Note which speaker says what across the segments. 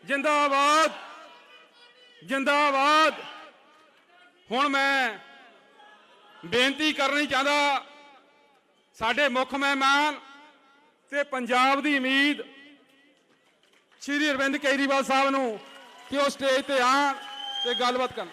Speaker 1: जिंदाबाद जिंदाबाद। हुण मैं बेनती करनी चाहता साडे मुख मेहमान ते पंजाब दी उम्मीद श्री अरविंद केजरीवाल साहब नूं कि वो स्टेज ते आण ते गलबात करन।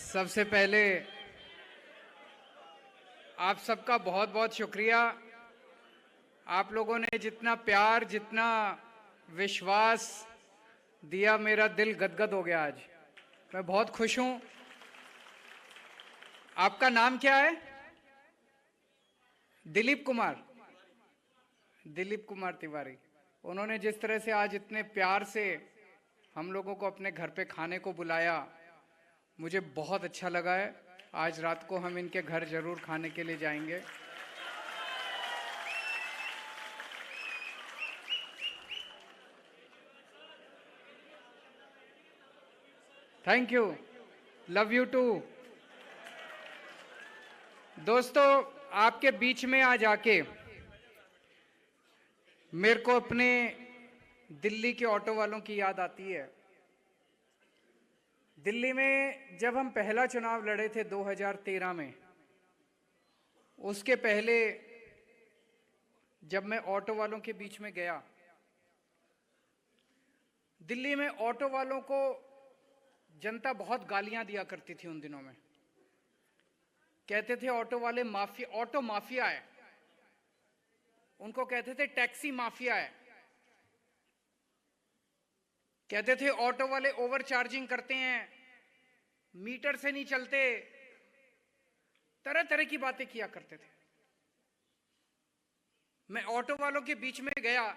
Speaker 2: सबसे पहले आप सबका बहुत बहुत शुक्रिया। आप लोगों ने जितना प्यार, जितना विश्वास दिया, मेरा दिल गदगद हो गया। आज मैं बहुत खुश हूं। आपका नाम क्या है? दिलीप कुमार। दिलीप कुमार तिवारी। उन्होंने जिस तरह से आज इतने प्यार से हम लोगों को अपने घर पे खाने को बुलाया, मुझे बहुत अच्छा लगा है। आज रात को हम इनके घर जरूर खाने के लिए जाएंगे। Thank you, love you too. दोस्तों, आपके बीच में आज आके मेरे को अपने दिल्ली के ऑटो वालों की याद आती है। दिल्ली में जब हम पहला चुनाव लड़े थे 2013 में, उसके पहले जब मैं ऑटो वालों के बीच में गया, दिल्ली में ऑटो वालों को जनता बहुत गालियां दिया करती थी उन दिनों में। कहते थे ऑटो वाले माफिया, ऑटो माफिया है। उनको कहते थे टैक्सी माफिया है। कहते थे ऑटो वाले ओवर चार्जिंग करते हैं, मीटर से नहीं चलते, तरह तरह की बातें किया करते थे। मैं ऑटो वालों के बीच में गया,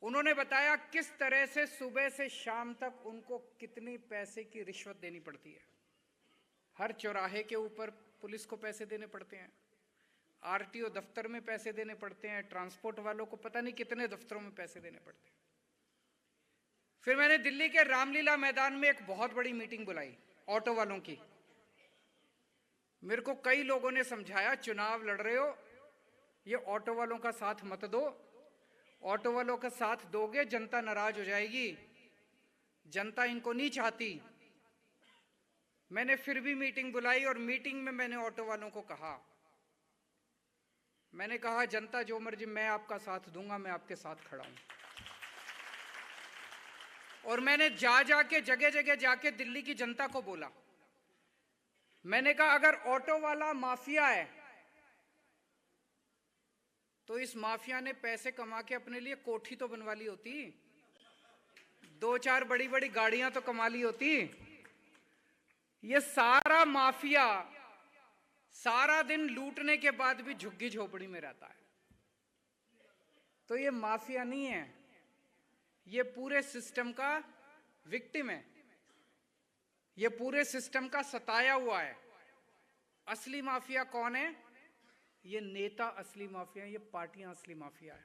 Speaker 2: उन्होंने बताया किस तरह से सुबह से शाम तक उनको कितनी पैसे की रिश्वत देनी पड़ती है। हर चौराहे के ऊपर पुलिस को पैसे देने पड़ते हैं, आरटीओ दफ्तर में पैसे देने पड़ते हैं, ट्रांसपोर्ट वालों को पता नहीं कितने दफ्तरों में पैसे देने पड़ते हैं। फिर मैंने दिल्ली के रामलीला मैदान में एक बहुत बड़ी मीटिंग बुलाई ऑटो वालों की। मेरे को कई लोगों ने समझाया, चुनाव लड़ रहे हो, ये ऑटो वालों का साथ मत दो। ऑटो वालों का साथ दोगे जनता नाराज हो जाएगी, जनता इनको नहीं चाहती। मैंने फिर भी मीटिंग बुलाई और मीटिंग में मैंने ऑटो वालों को कहा, मैंने कहा जनता जो मर्जी, मैं आपका साथ दूंगा, मैं आपके साथ खड़ा हूं। और मैंने जाके जगह जगह जाके दिल्ली की जनता को बोला, मैंने कहा अगर ऑटो वाला माफिया है तो इस माफिया ने पैसे कमा के अपने लिए कोठी तो बनवा ली होती, 2-4 बड़ी बड़ी गाड़ियां तो कमा ली होती। ये सारा माफिया सारा दिन लूटने के बाद भी झुग्गी झोपड़ी में रहता है। तो ये माफिया नहीं है, ये पूरे सिस्टम का विक्टिम है, ये पूरे सिस्टम का सताया हुआ है। असली माफिया कौन है? ये नेता असली माफिया है, ये पार्टियां असली माफिया है,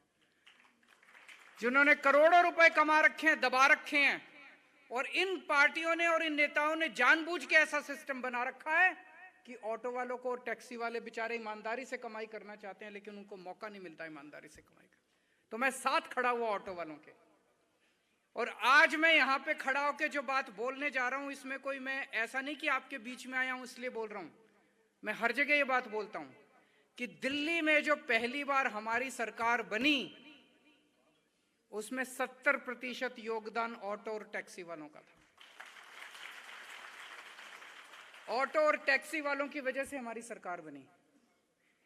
Speaker 2: जिन्होंने करोड़ों रुपए कमा रखे हैं, दबा रखे हैं। और इन पार्टियों ने और इन नेताओं ने जानबूझ के ऐसा सिस्टम बना रखा है कि ऑटो वालों को और टैक्सी वाले बेचारे ईमानदारी से कमाई करना चाहते हैं, लेकिन उनको मौका नहीं मिलता ईमानदारी से कमाई का। तो मैं साथ खड़ा हुआ ऑटो वालों के। और आज मैं यहां पे खड़ा होकर जो बात बोलने जा रहा हूं, इसमें कोई मैं ऐसा नहीं कि आपके बीच में आया हूं इसलिए बोल रहा हूं। मैं हर जगह ये बात बोलता हूं कि दिल्ली में जो पहली बार हमारी सरकार बनी, उसमें 70% योगदान ऑटो और टैक्सी वालों का था। ऑटो और टैक्सी वालों की वजह से हमारी सरकार बनी।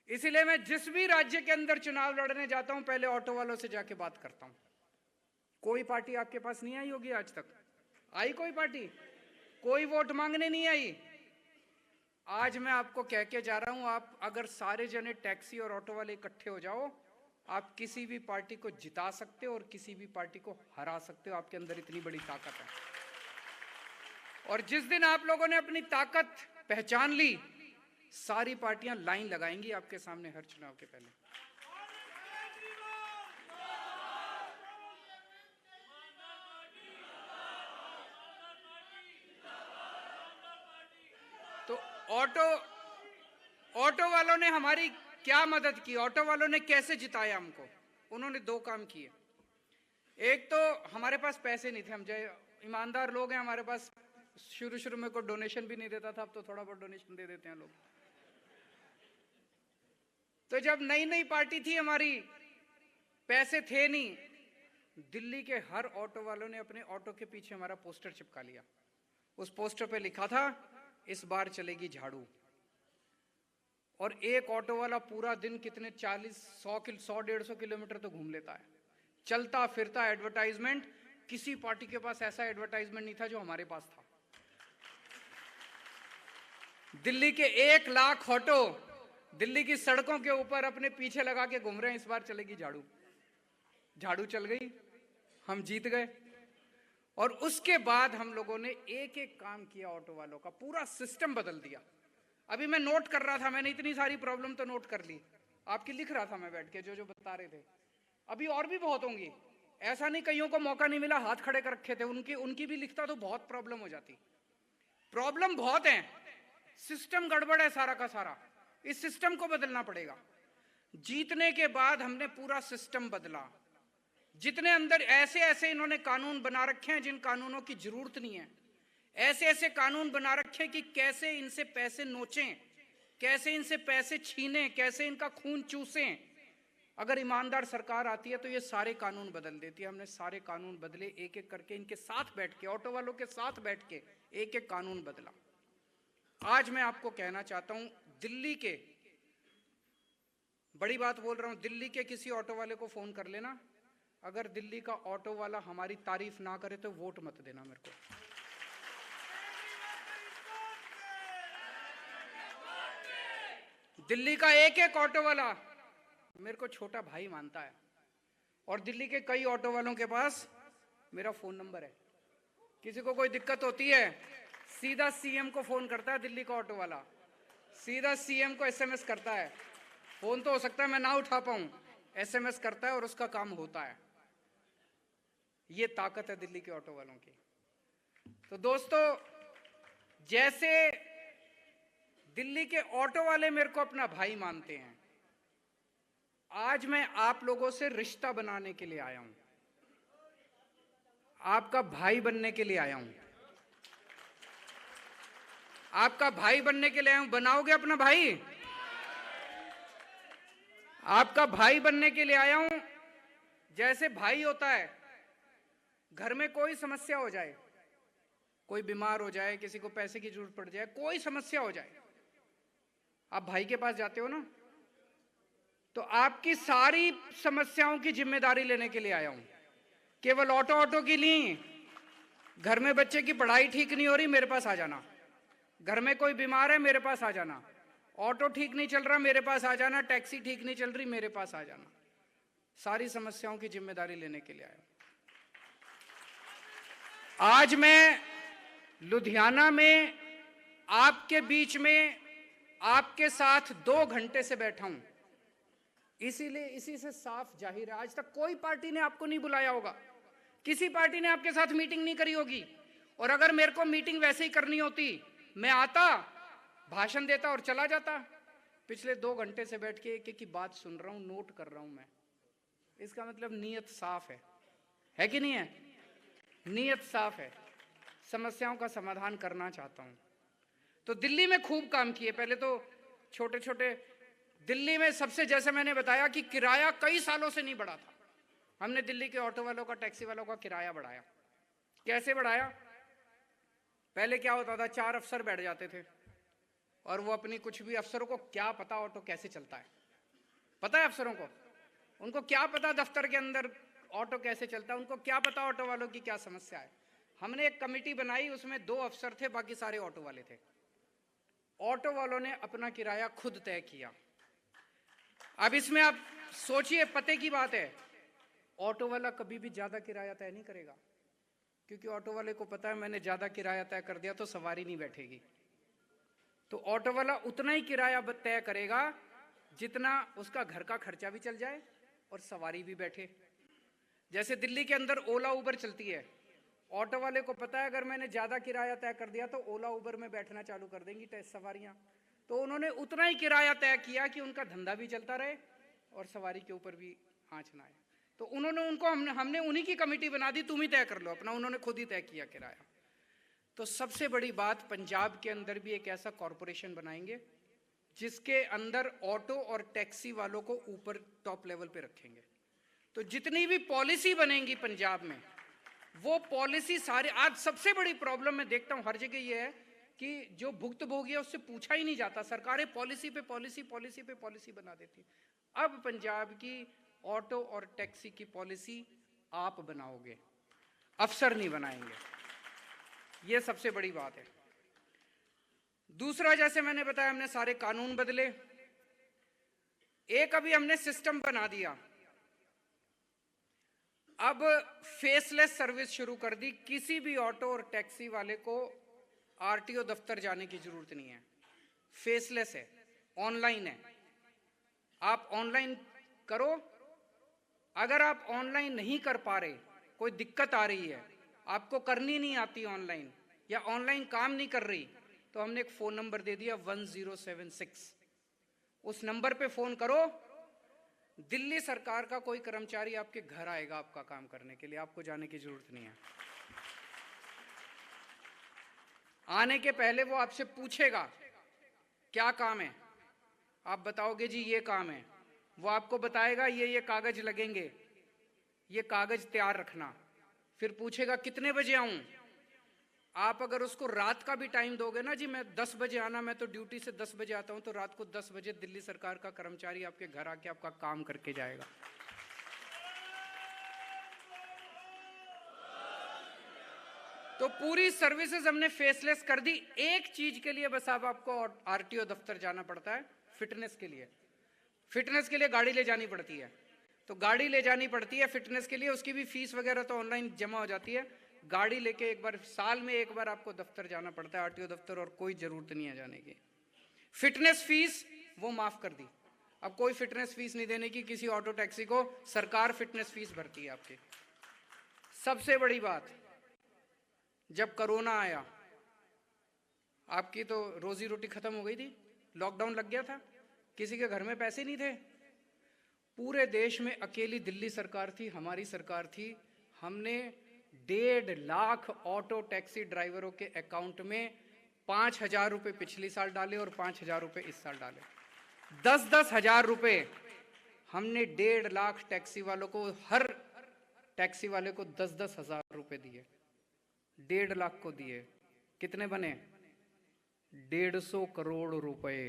Speaker 2: इसीलिए मैं जिस भी राज्य के अंदर चुनाव लड़ने जाता हूं, पहले ऑटो वालों से जाके बात करता हूं। कोई पार्टी आपके पास नहीं आई होगी आज तक? आई कोई पार्टी? कोई वोट मांगने नहीं आई। आज मैं आपको कह के जा रहा हूं, आप अगर सारे जने टैक्सी और ऑटो वाले इकट्ठे हो जाओ, आप किसी भी पार्टी को जिता सकते हो और किसी भी पार्टी को हरा सकते हो। आपके अंदर इतनी बड़ी ताकत है। और जिस दिन आप लोगों ने अपनी ताकत पहचान ली, सारी पार्टियां लाइन लगाएंगी आपके सामने हर चुनाव के पहले। ऑटो ऑटो वालों ने हमारी क्या मदद की, ऑटो वालों ने कैसे जिताया हमको? उन्होंने दो काम किए। एक तो हमारे पास पैसे नहीं थे, हम जय ईमानदार लोग हैं, हमारे पास शुरू में कोई डोनेशन भी नहीं देता था, अब तो थोड़ा बहुत डोनेशन दे देते हैं लोग। तो जब नई नई पार्टी थी हमारी, पैसे थे नहीं, दिल्ली के हर ऑटो वालों ने अपने ऑटो के पीछे हमारा पोस्टर चिपका लिया। उस पोस्टर पे लिखा था, इस बार चलेगी झाड़ू। और एक ऑटो वाला पूरा दिन कितने 100-150 किलोमीटर तो घूम लेता है, चलता फिरता एडवर्टाइजमेंट। किसी पार्टी के पास ऐसा एडवर्टाइजमेंट नहीं था जो हमारे पास था। दिल्ली के 1 लाख ऑटो दिल्ली की सड़कों के ऊपर अपने पीछे लगा के घूम रहे हैं, इस बार चलेगी झाड़ू। झाड़ू चल गई, हम जीत गए। और उसके बाद हम लोगों ने एक एक काम किया, ऑटो वालों का पूरा सिस्टम बदल दिया। अभी मैं नोट कर रहा था, मैंने इतनी सारी प्रॉब्लम तो नोट कर ली, आपकी लिख रहा था मैं बैठ के, जो जो बता रहे थे। अभी और भी बहुत होंगी, ऐसा नहीं कईयों को मौका नहीं मिला, हाथ खड़े कर रखे थे, उनकी भी लिखता तो बहुत प्रॉब्लम हो जाती। प्रॉब्लम बहुत है, सिस्टम गड़बड़ है सारा का सारा, इस सिस्टम को बदलना पड़ेगा। जीतने के बाद हमने पूरा सिस्टम बदला। जितने अंदर ऐसे ऐसे इन्होंने कानून बना रखे हैं जिन कानूनों की जरूरत नहीं है, ऐसे ऐसे कानून बना रखे कि कैसे इनसे पैसे नोचें, कैसे इनसे पैसे छीनें, कैसे इनका खून चूसें। अगर ईमानदार सरकार आती है तो ये सारे कानून बदल देती है। हमने सारे कानून बदले, एक एक करके इनके साथ बैठ के, ऑटो वालों के साथ बैठ के एक एक कानून बदला। आज मैं आपको कहना चाहता हूं, दिल्ली के, बड़ी बात बोल रहा हूं, दिल्ली के किसी ऑटो वाले को फोन कर लेना, अगर दिल्ली का ऑटो वाला हमारी तारीफ ना करे तो वोट मत देना मेरे को। दिल्ली का एक एक ऑटो वाला मेरे को छोटा भाई मानता है, और दिल्ली के कई ऑटो वालों के पास मेरा फोन नंबर है। किसी को कोई दिक्कत होती है, सीधा सीएम को फोन करता है दिल्ली का ऑटो वाला, सीधा सीएम को एसएमएस करता है। फोन तो हो सकता है मैं ना उठा पाऊं, एसएमएस करता है और उसका काम होता है। ये ताकत है दिल्ली के ऑटो वालों की। तो दोस्तों, जैसे दिल्ली के ऑटो वाले मेरे को अपना भाई मानते हैं, आज मैं आप लोगों से रिश्ता बनाने के लिए आया हूं, आपका भाई बनने के लिए आया हूं, आपका भाई बनने के लिए आया हूं। बनाओगे अपना भाई? आपका भाई बनने के लिए आया हूं। जैसे भाई होता है, घर में कोई समस्या हो जाए, कोई बीमार हो जाए, किसी को पैसे की जरूरत पड़ जाए, कोई समस्या हो जाए, आप भाई के पास जाते हो ना, तो आपकी सारी समस्याओं की जिम्मेदारी लेने के लिए आया हूं। केवल ऑटो की नहीं, घर में बच्चे की पढ़ाई ठीक नहीं हो रही, मेरे पास आ जाना। घर में कोई बीमार है, मेरे पास आ जाना। ऑटो ठीक नहीं चल रहा, मेरे पास आ जाना। टैक्सी ठीक नहीं चल रही, मेरे पास आ जाना। सारी समस्याओं की जिम्मेदारी लेने के लिए आया। आज मैं लुधियाना में आपके बीच में आपके साथ 2 घंटे से बैठा हूं, इसीलिए इसी से साफ जाहिर है, आज तक कोई पार्टी ने आपको नहीं बुलाया होगा, किसी पार्टी ने आपके साथ मीटिंग नहीं करी होगी। और अगर मेरे को मीटिंग वैसे ही करनी होती, मैं आता, भाषण देता और चला जाता। पिछले 2 घंटे से बैठ के एक एक की बात सुन रहा हूं, नोट कर रहा हूं मैं। इसका मतलब नीयत साफ है कि नहीं है? नीयत साफ है, समस्याओं का समाधान करना चाहता हूं। तो दिल्ली में खूब काम किए। पहले तो छोटे छोटे, दिल्ली में सबसे, जैसे मैंने बताया कि किराया कई सालों से नहीं बढ़ा था, हमने दिल्ली के ऑटो वालों का, टैक्सी वालों का किराया बढ़ाया। कैसे बढ़ाया? पहले क्या होता था, 4 अफसर बैठ जाते थे और वो अपनी कुछ भी, अफसरों को क्या पता ऑटो कैसे चलता है? पता है अफसरों को? उनको क्या पता दफ्तर के अंदर ऑटो कैसे चलता है? उनको क्या पता ऑटो वालों की क्या समस्या है? हमने एक कमेटी बनाई, उसमें 2 अफसर थे, बाकी सारे ऑटो वाले थे। ऑटो वालों ने अपना किराया खुद तय किया। अब इसमें आप सोचिए, पते की बात है, ऑटो वाला कभी भी ज्यादा किराया तय नहीं करेगा, क्योंकि ऑटो वाले को पता है मैंने ज्यादा किराया तय कर दिया तो सवारी नहीं बैठेगी। तो ऑटो वाला उतना ही किराया तय करेगा जितना उसका घर का खर्चा भी चल जाए और सवारी भी बैठे। जैसे दिल्ली के अंदर ओला उबर चलती है, ऑटो वाले को पता है अगर मैंने ज्यादा किराया तय कर दिया तो ओला उबर में बैठना चालू कर देंगी टेस्ट सवारियां, तो उन्होंने उतना ही किराया तय किया कि उनका धंधा भी चलता रहे और सवारी के ऊपर भी आंच ना आए। तो उन्होंने उनको हमने उन्हीं की कमेटी बना दी, तुम ही तय कर लो अपना, उन्होंने खुद ही तय किया किराया। तो सबसे बड़ी बात, पंजाब के अंदर भी एक ऐसा कॉरपोरेशन बनाएंगे जिसके अंदर ऑटो और टैक्सी वालों को ऊपर टॉप लेवल पे रखेंगे। तो जितनी भी पॉलिसी बनेगी पंजाब में, वो पॉलिसी सारे, आज सबसे बड़ी प्रॉब्लम मैं देखता हूं हर जगह ये है कि जो भुक्तभोगी है उससे पूछा ही नहीं जाता, सरकारें पॉलिसी पे पॉलिसी पॉलिसी पे पॉलिसी बना देती। अब पंजाब की ऑटो और टैक्सी की पॉलिसी आप बनाओगे, अफसर नहीं बनाएंगे, ये सबसे बड़ी बात है। दूसरा, जैसे मैंने बताया, हमने सारे कानून बदले। एक अभी हमने सिस्टम बना दिया, अब फेसलेस सर्विस शुरू कर दी। किसी भी ऑटो और टैक्सी वाले को आरटीओ दफ्तर जाने की जरूरत नहीं है, फेसलेस है, ऑनलाइन है। आप ऑनलाइन करो। अगर आप ऑनलाइन नहीं कर पा रहे, कोई दिक्कत आ रही है, आपको करनी नहीं आती ऑनलाइन, या ऑनलाइन काम नहीं कर रही, तो हमने एक फोन नंबर दे दिया 1076। उस नंबर पे फोन करो, दिल्ली सरकार का कोई कर्मचारी आपके घर आएगा आपका काम करने के लिए, आपको जाने की जरूरत नहीं है। आने के पहले वो आपसे पूछेगा क्या काम है, आप बताओगे जी ये काम है, वो आपको बताएगा ये कागज लगेंगे, ये कागज तैयार रखना। फिर पूछेगा कितने बजे आऊं। आप अगर उसको रात का भी टाइम दोगे ना, जी मैं 10 बजे आना, मैं तो ड्यूटी से 10 बजे आता हूं, तो रात को 10 बजे दिल्ली सरकार का कर्मचारी आपके घर आके आपका काम करके जाएगा। तो पूरी सर्विसेज हमने फेसलेस कर दी। एक चीज के लिए बस अब आपको आरटीओ दफ्तर जाना पड़ता है, फिटनेस के लिए। फिटनेस के लिए गाड़ी ले जानी पड़ती है, तो गाड़ी ले जानी पड़ती है फिटनेस के लिए, उसकी भी फीस वगैरह तो ऑनलाइन जमा हो जाती है। गाड़ी लेके एक बार, साल में एक बार आपको दफ्तर जाना पड़ता है, आरटीओ दफ्तर, और कोई जरूरत नहीं है जाने की। फिटनेस फीस वो माफ कर दी, अब कोई फिटनेस फीस नहीं देने की किसी ऑटो टैक्सी को, सरकार फिटनेस फीस भरती है आपकी। सबसे बड़ी बात, जब कोरोना आया आपकी तो रोजी रोटी खत्म हो गई थी, लॉकडाउन लग गया था, किसी के घर में पैसे नहीं थे, पूरे देश में अकेली दिल्ली सरकार थी, हमारी सरकार थी। हमने 1.5 लाख ऑटो टैक्सी ड्राइवरों के अकाउंट में 5,000 रुपए पिछले साल डाले और 5,000 रुपए इस साल डाले। 10-10 हजार रुपए हमने 1.5 लाख टैक्सी वालों को, हर टैक्सी वाले को 10-10 हजार रुपए दिए, 1.5 लाख को दिए। कितने बने? 150 करोड़ रुपए।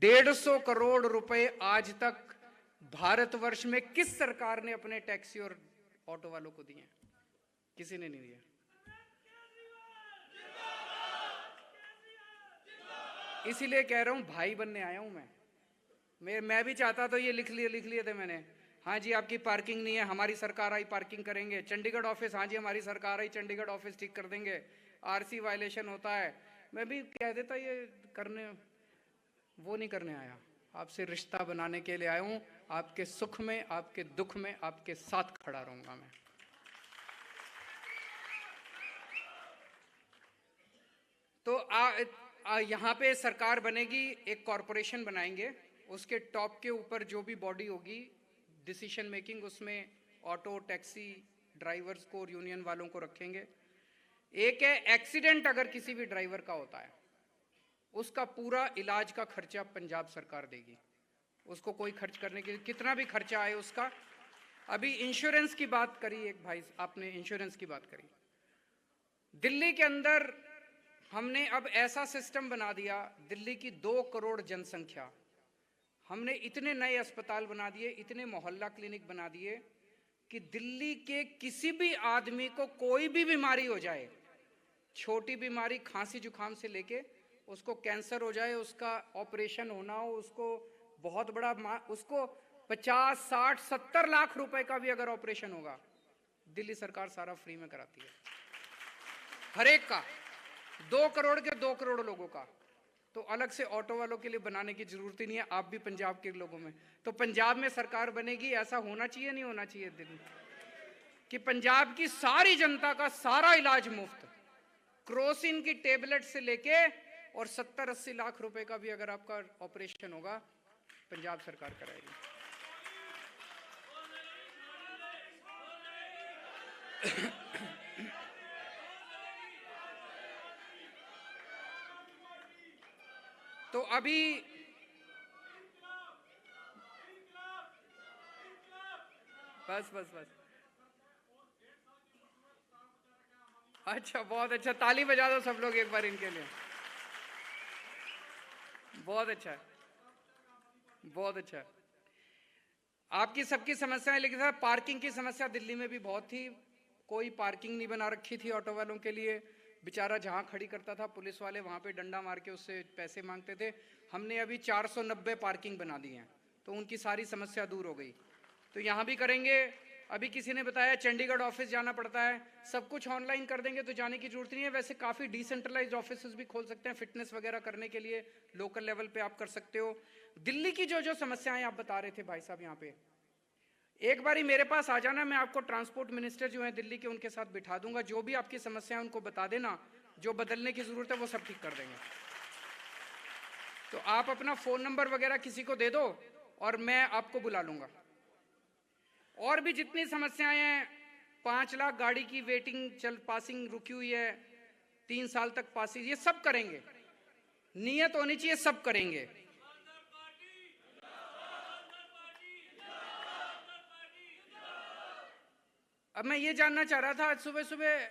Speaker 2: 150 करोड़ रुपए आज तक भारतवर्ष में किस सरकार ने अपने टैक्सी और ऑटो वालों को दिए? किसी ने नहीं दिया। इसीलिए कह रहा हूं, भाई बनने आया हूं मैं भी चाहता तो ये लिख लिए थे मैंने, हाँ जी आपकी पार्किंग नहीं है, हमारी सरकार आई पार्किंग करेंगे। चंडीगढ़ ऑफिस, हाँ जी हमारी सरकार आई चंडीगढ़ ऑफिस ठीक कर देंगे। आरसी वायलेशन होता है, मैं भी कह देता, ये करने, वो नहीं करने आया, आपसे रिश्ता बनाने के लिए आया हूं। आपके सुख में, आपके दुख में आपके साथ खड़ा रहूंगा मैं। तो यहां पे सरकार बनेगी, एक कॉरपोरेशन बनाएंगे, उसके टॉप के ऊपर जो भी बॉडी होगी डिसीजन मेकिंग, उसमें ऑटो टैक्सी ड्राइवर्स को और यूनियन वालों को रखेंगे। एक है एक्सीडेंट अगर किसी भी ड्राइवर का होता है, उसका पूरा इलाज का खर्चा पंजाब सरकार देगी, उसको कोई खर्च करने के, कितना भी खर्चा आए उसका। अभी इंश्योरेंस की बात करी एक भाई, आपने इंश्योरेंस की बात करी। दिल्ली के अंदर हमने अब ऐसा सिस्टम बना दिया, दिल्ली की 2 करोड़ जनसंख्या, हमने इतने नए अस्पताल बना दिए, इतने मोहल्ला क्लिनिक बना दिए कि दिल्ली के किसी भी आदमी को कोई भी बीमारी हो जाए, छोटी बीमारी खांसी जुकाम से लेके उसको कैंसर हो जाए, उसका ऑपरेशन होना हो, उसको बहुत बड़ा, उसको 50, 60, 70 लाख रुपए का भी अगर ऑपरेशन होगा, दिल्ली सरकार सारा फ्री में कराती है, हर एक का। 2 करोड़ के 2 करोड़ लोगों का। तो अलग से ऑटो वालों के लिए बनाने की जरूरत ही नहीं है, आप भी पंजाब के लोगों में। तो पंजाब में सरकार बनेगी, ऐसा होना चाहिए नहीं होना चाहिए? दिल्ली कि पंजाब की सारी जनता का सारा इलाज मुफ्त, क्रोसिन की टेबलेट से लेके और 70-80 लाख रुपए का भी अगर आपका ऑपरेशन होगा, पंजाब सरकार कराएगी। तो अभी बस बस बस, अच्छा बहुत अच्छा, ताली बजा दो सब लोग एक बार इनके लिए। बहुत अच्छा, बहुत अच्छा। आपकी सबकी समस्याएं, लेकिन सर पार्किंग की समस्या दिल्ली में भी बहुत थी, कोई पार्किंग नहीं बना रखी थी ऑटो वालों के लिए। बेचारा जहां खड़ी करता था पुलिस वाले वहां पे डंडा मार के उससे पैसे मांगते थे। हमने अभी 490 पार्किंग बना दी हैं, तो उनकी सारी समस्या दूर हो गई। तो यहाँ भी करेंगे। अभी किसी ने बताया चंडीगढ़ ऑफिस जाना पड़ता है, सब कुछ ऑनलाइन कर देंगे तो जाने की जरूरत नहीं है। वैसे काफ़ी डिसेंट्रलाइज्ड ऑफिस भी खोल सकते हैं फिटनेस वगैरह करने के लिए, लोकल लेवल पे आप कर सकते हो। दिल्ली की जो जो समस्याएं आप बता रहे थे भाई साहब, यहाँ पे एक बारी मेरे पास आ जाना, मैं आपको ट्रांसपोर्ट मिनिस्टर जो है दिल्ली के उनके साथ बिठा दूंगा, जो भी आपकी समस्या है उनको बता देना, जो बदलने की जरूरत है वो सब ठीक कर देंगे। तो आप अपना फोन नंबर वगैरह किसी को दे दो और मैं आपको बुला लूंगा। और भी जितनी समस्याएं हैं, 5 लाख गाड़ी की वेटिंग पासिंग रुकी हुई है, 3 साल तक पासिंग, ये सब करेंगे। नियत होनी चाहिए, सब करेंगे। अब मैं ये जानना चाह रहा था, आज सुबह सुबह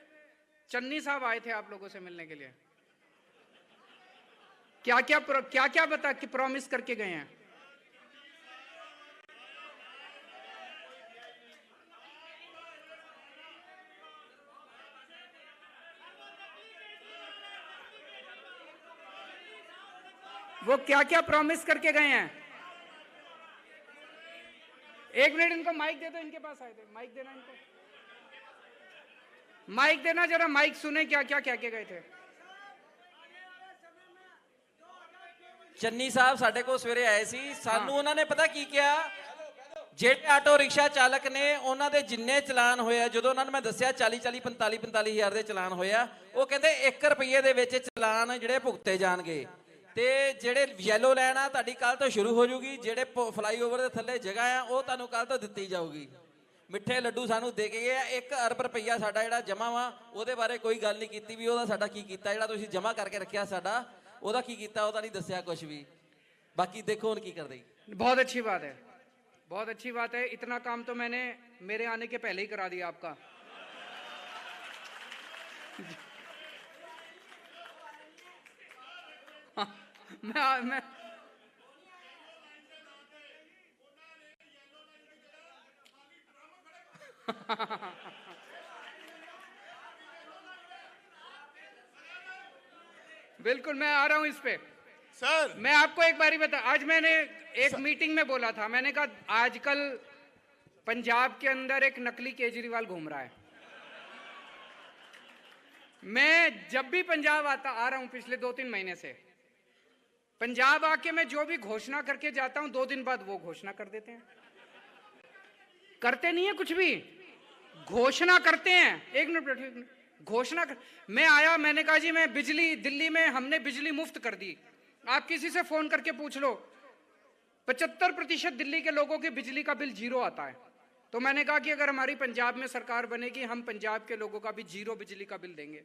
Speaker 2: चन्नी साहब आए थे आप लोगों से मिलने के लिए, क्या क्या बता कि प्रॉमिस करके गए हैं? वो क्या क्या प्रॉमिस करके गए हैं? एक मिनट, इनको माइक दे दो, इनके पास आए थे, माइक देना इनको, माइक देना जरा, माइक सुने क्या क्या कह के गए थे।
Speaker 3: चन्नी साहब साढ़े को सवेरे आए सी, सानू उन्होंने पता की किया, ਜਿਹੜੇ ਆਟੋ ਰਿਕਸ਼ਾ ਚਾਲਕ ਨੇ ਉਹਨਾਂ ਦੇ ਜਿੰਨੇ ਚਲਾਨ ਹੋਇਆ, ਜਦੋਂ ਉਹਨਾਂ ਨੂੰ ਮੈਂ ਦੱਸਿਆ 40-40 45-45 ਹਜ਼ਾਰ ਦੇ ਚਲਾਨ ਹੋਇਆ, ਉਹ ਕਹਿੰਦੇ 1 ਰੁਪਏ ਦੇ ਵਿੱਚ ਚਲਾਨ ਜਿਹੜੇ ਭੁਗਤੇ ਜਾਣਗੇ। ਤੇ ਜਿਹੜੇ ਯੈਲੋ ਲਾਈਨ ਆ ਤੁਹਾਡੀ ਕੱਲ ਤੋਂ ਸ਼ੁਰੂ ਹੋ ਜੂਗੀ, ਜਿਹੜੇ ਫਲਾਈਓਵਰ ਦੇ ਥੱਲੇ ਜਗ੍ਹਾ ਆ ਉਹ ਤੁਹਾਨੂੰ ਕੱਲ ਤੋਂ ਦਿੱਤੀ ਜਾਊਗੀ। ਮਿੱਠੇ ਲੱਡੂ ਸਾਨੂੰ ਦੇ ਕੇ ਗਏ ਆ, 1 ਅਰਬ ਰੁਪਈਆ ਸਾਡਾ ਜਿਹੜਾ ਜਮਾ ਵਾ ਉਹਦੇ ਬਾਰੇ ਕੋਈ ਗੱਲ ਨਹੀਂ ਕੀਤੀ ਵੀ ਉਹਦਾ ਸਾਡਾ ਕੀ ਕੀਤਾ, ਜਿਹੜਾ ਤੁਸੀਂ ਜਮਾ ਕਰਕੇ ਰੱਖਿਆ ਸਾਡਾ ਉਹਦਾ ਕੀ ਕੀਤਾ, ਉਹਦਾ ਨਹੀਂ ਦੱਸਿਆ ਕੁਝ ਵੀ। ਬਾਕੀ ਦੇਖੋ ਹੁਣ ਕੀ ਕਰਦੇ।
Speaker 2: बहुत अच्छी बात है, बहुत अच्छी बात है। इतना काम तो मैंने मेरे आने के पहले ही करा दिया आपका। मैं बिल्कुल, मैं आ रहा हूं इस पे
Speaker 4: सर।
Speaker 2: मैं आपको एक बारी बता, आज मैंने एक मीटिंग में बोला था, मैंने कहा आजकल पंजाब के अंदर एक नकली केजरीवाल घूम रहा है। मैं जब भी पंजाब आ रहा हूं पिछले 2-3 महीने से, पंजाब आके मैं जो भी घोषणा करके जाता हूं 2 दिन बाद वो घोषणा कर देते हैं। करते नहीं है कुछ भी, घोषणा करते हैं। एक मिनट, घोषणा मैं आया, मैंने कहा जी मैं बिजली, दिल्ली में हमने बिजली मुफ्त कर दी। आप किसी से फोन करके पूछ लो, 75% दिल्ली के लोगों के बिजली का बिल 0 आता है। तो मैंने कहा कि अगर हमारी पंजाब में सरकार बनेगी, हम पंजाब के लोगों का भी 0 बिजली का बिल देंगे।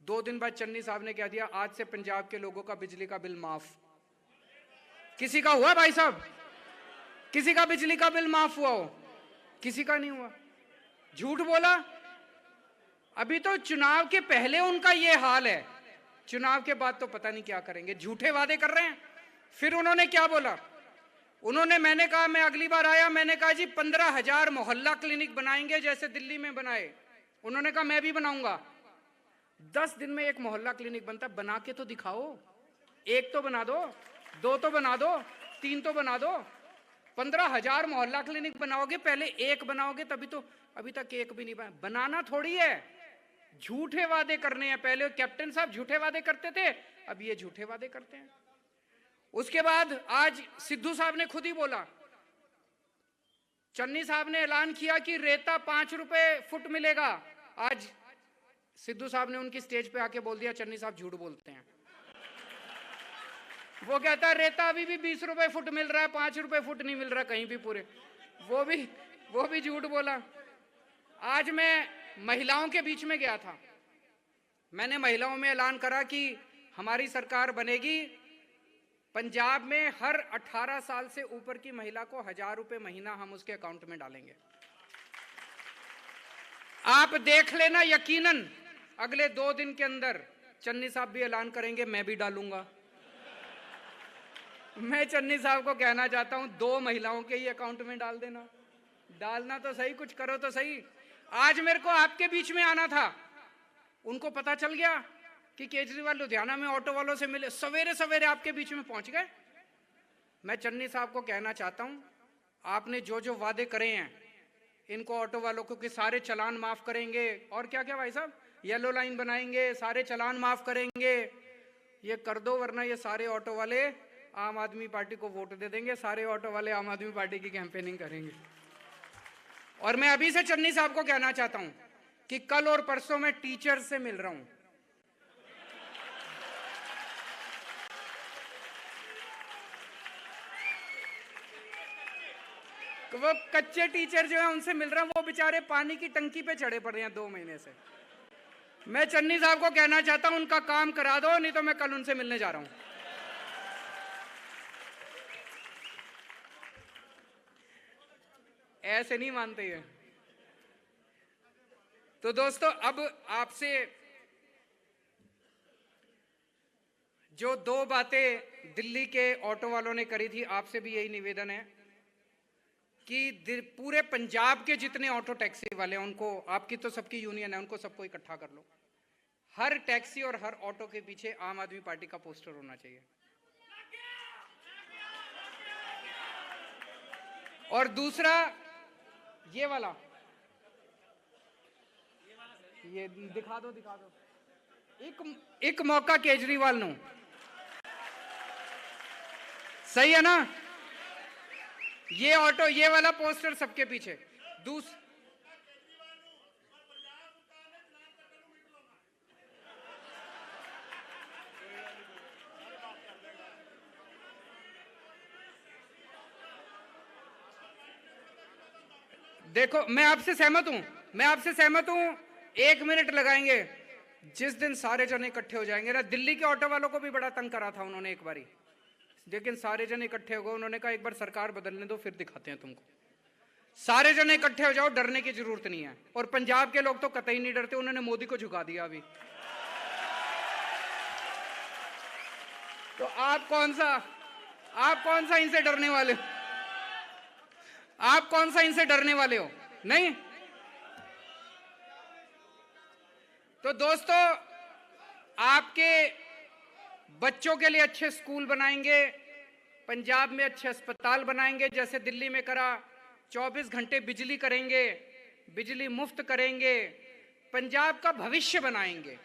Speaker 2: 2 दिन बाद चन्नी साहब ने कह दिया आज से पंजाब के लोगों का बिजली का बिल माफ। किसी का हुआ भाई साहब? किसी का बिजली का बिल माफ हुआ हो? किसी का नहीं हुआ। झूठ बोला। अभी तो चुनाव के पहले उनका ये हाल है, चुनाव के बाद तो पता नहीं क्या करेंगे, झूठे वादे कर रहे हैं। फिर उन्होंने क्या बोला, उन्होंने, मैंने कहा, मैं अगली बार आया, मैंने कहा जी 15,000 मोहल्ला क्लिनिक बनाएंगे जैसे दिल्ली में बनाए। उन्होंने कहा मैं भी बनाऊंगा। 10 दिन में एक मोहल्ला क्लिनिक बनता, बना के तो दिखाओ। 1 तो बना दो, 2 तो बना दो, 3 तो बना दो। 15,000 मोहल्ला क्लिनिक बनाओगे, पहले 1 बनाओगे तभी तो। अभी तक 1 भी नहीं बनाना थोड़ी है, झूठे वादे करने हैं। पहले कैप्टन साहब झूठे वादे करते थे, अब ये झूठे वादे करते हैं। उसके बाद आज सिद्धू साहब ने खुद ही बोला चन्नी साहब ने ऐलान किया कि रेता 5 रुपए फुट मिलेगा। आज सिद्धू साहब ने उनकी स्टेज पे आके बोल दिया चन्नी साहब झूठ बोलते हैं। वो कहता है रेता अभी भी 20 रुपए फुट मिल रहा है, 5 रुपए फुट नहीं मिल रहा कहीं भी पूरे। वो भी झूठ बोला। आज मैं महिलाओं के बीच में गया था, मैंने महिलाओं में ऐलान करा कि हमारी सरकार बनेगी, पंजाब में हर 18 साल से ऊपर की महिला को 1000 रुपए महीना हम उसके अकाउंट में डालेंगे। आप देख लेना, यकीनन अगले 2 दिन के अंदर चन्नी साहब भी ऐलान करेंगे, मैं भी डालूंगा। मैं चन्नी साहब को कहना चाहता हूं 2 महिलाओं के ही अकाउंट में डाल देना, डालना तो सही, कुछ करो तो सही। आज मेरे को आपके बीच में आना था, उनको पता चल गया कि केजरीवाल लुधियाना में ऑटो वालों से मिले, सवेरे सवेरे आपके बीच में पहुंच गए। मैं चन्नी साहब को कहना चाहता हूं, आपने जो जो वादे करे हैं इनको ऑटो वालों को कि सारे चालान माफ करेंगे, और क्या क्या भाई साहब, येलो लाइन बनाएंगे, सारे चालान माफ करेंगे, ये कर दो, वरना ये सारे ऑटो वाले आम आदमी पार्टी को वोट दे देंगे, सारे ऑटो वाले आम आदमी पार्टी की कैंपेनिंग करेंगे। और मैं अभी से चन्नी साहब को कहना चाहता हूं कि कल और परसों में टीचर से मिल रहा हूं। वो कच्चे टीचर जो है उनसे मिल रहा हूं, वो बेचारे पानी की टंकी पे चढ़े पड़े हैं 2 महीने से। मैं चन्नी साहब को कहना चाहता हूं उनका काम करा दो, नहीं तो मैं कल उनसे मिलने जा रहा हूं। ऐसे नहीं मानते ये। तो दोस्तों, अब आपसे जो 2 बातें दिल्ली के ऑटो वालों ने करी थी, आपसे भी यही निवेदन है कि पूरे पंजाब के जितने ऑटो टैक्सी वाले हैं उनको, आपकी तो सबकी यूनियन है, उनको सबको इकट्ठा कर लो। हर टैक्सी और हर ऑटो के पीछे आम आदमी पार्टी का पोस्टर होना चाहिए। और दूसरा ये वाला, ये दिखा दो। एक मौका केजरीवाल नो, सही है ना? ये ऑटो, ये वाला पोस्टर सबके पीछे। देखो, मैं आपसे सहमत हूं, 1 मिनट लगाएंगे। जिस दिन सारे जने इकट्ठे हो जाएंगे ना, दिल्ली के ऑटो वालों को भी बड़ा तंग करा था उन्होंने एक बारी, लेकिन सारे जने इकट्ठे हो गए। उन्होंने कहा एक बार सरकार बदलने दो, फिर दिखाते हैं तुमको। सारे जने इकट्ठे हो जाओ, डरने की जरूरत नहीं है। और पंजाब के लोग तो कतई नहीं डरते, उन्होंने मोदी को झुका दिया अभी। तो आप कौन सा इनसे डरने वाले हो? आप कौन सा इनसे डरने वाले हो? नहीं। तो दोस्तों, आपके बच्चों के लिए अच्छे स्कूल बनाएंगे, पंजाब में अच्छे अस्पताल बनाएंगे, जैसे दिल्ली में करा, 24 घंटे बिजली करेंगे, बिजली मुफ्त करेंगे, पंजाब का भविष्य बनाएंगे,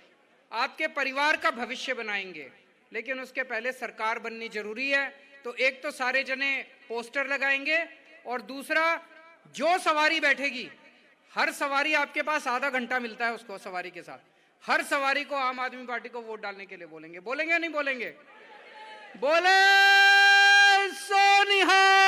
Speaker 2: आपके परिवार का भविष्य बनाएंगे। लेकिन उसके पहले सरकार बननी जरूरी है। तो एक तो सारे जने पोस्टर लगाएंगे, और दूसरा, जो सवारी बैठेगी, हर सवारी आपके पास आधा घंटा मिलता है उसको सवारी के साथ, हर सवारी को आम आदमी पार्टी को वोट डालने के लिए बोलेंगे। बोलेंगे नहीं बोलेंगे? बोले सोनिहाल।